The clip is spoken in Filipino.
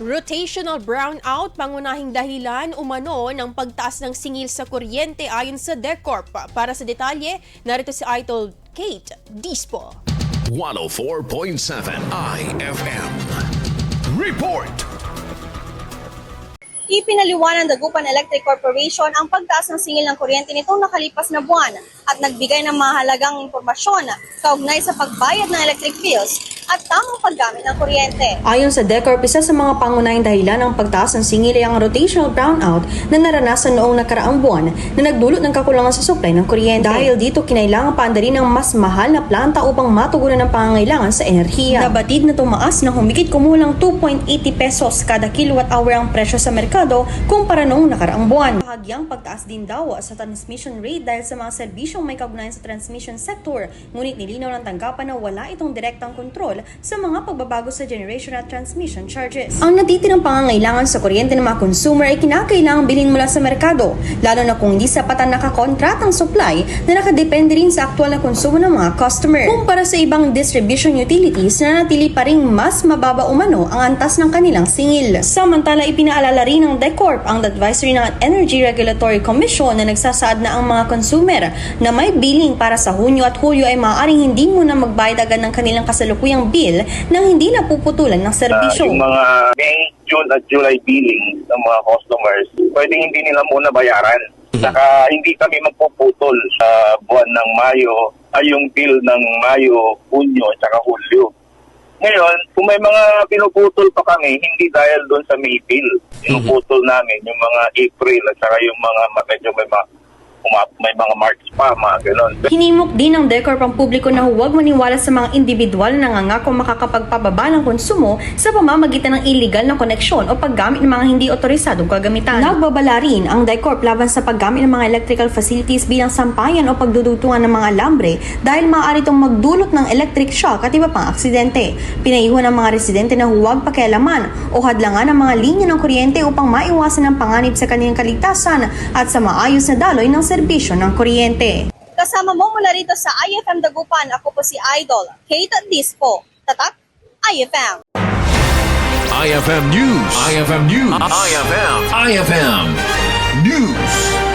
Rotational brownout, pangunahing dahilan umano ng pagtaas ng singil sa kuryente ayon sa DECORP. Para sa detalye, narito si Idol Kate Dispo. 104.7 IFM. Report! Ipinaliwanag ng Dagupan Electric Corporation ang pagtaas ng singil ng kuryente nitong nakalipas na buwan at nagbigay ng mahalagang impormasyon kaugnay sa pagbayad ng electric bills at tamang paggamit ng kuryente. Ayon sa DECORP, isa sa mga pangunahing dahilan ng pagtaas ng singil ay ang rotational brownout na naranasan noong nakaraang buwan na nagdulot ng kakulangan sa supply ng kuryente. Dahil dito, kinailangan paandarin ng mas mahal na planta upang matugunan ang pangangailangan sa enerhiya. Nabatid na tumaas ng humigit kumulang 2.80 pesos kada kilowatt-hour ang presyo sa merkado kumpara noong nakaraang buwan. Bahagyang pagtaas din daw sa transmission rate dahil sa mga serbisyong may kaugnayan sa transmission sector, ngunit nilinaw ng tanggapan na wala itong direktang kontrol sa mga pagbabago sa generation at transmission charges. Ang natitirang pangangailangan sa kuryente ng mga consumer ay kinakailangang bilhin mula sa merkado, lalo na kung hindi sapat ang nakakontratang supply na nakadepende rin sa aktual na konsumo ng mga customer. Kumpara sa ibang distribution utilities na natili pa ring mas mababa umano ang antas ng kanilang singil. Samantala, ipinaalala rin ng DECORP ang advisory ng Energy Regulatory Commission na nagsasaad na ang mga consumer na may billing para sa Hunyo at Hulyo ay maaaring hindi muna magbayad agad ng kanilang kasalukuyang bill nang hindi napuputulan ng serbisyo. Yung mga May, June at July billing ng mga customers, pwedeng hindi nila muna bayaran. Saka hindi kami magpuputol sa buwan ng Mayo, ay yung bill ng Mayo, Hunyo at saka Hulyo. Ngayon, kung may mga pinuputol pa kami, hindi dahil doon sa May bill. Pinuputol namin yung mga April at saka yung mga medyo may mga March pa, mga gano'n. Hinimok din ng DECORP ang publiko na huwag maniwala sa mga individual na nangangako makakapagpababa ng konsumo sa pamamagitan ng illegal na koneksyon o paggamit ng mga hindi otorisadong kagamitan. Nagbabala rin ang DECORP laban sa paggamit ng mga electrical facilities bilang sampayan o pagdudutungan ng mga alambre dahil maaari itong magdulot ng electric shock at iba pang aksidente. Pinayuhan ng mga residente na huwag pakialaman o hadlangan ang mga linya ng kuryente upang maiwasan ang panganib sa kanilang kaligtasan at sa maayos na daloy ng serbisyo ng kuryente. Kasama mo mula rito sa IFM Dagupan, ako po si Idol Kate Dispo. Tatak, IFM. IFM News. IFM News. IFM News.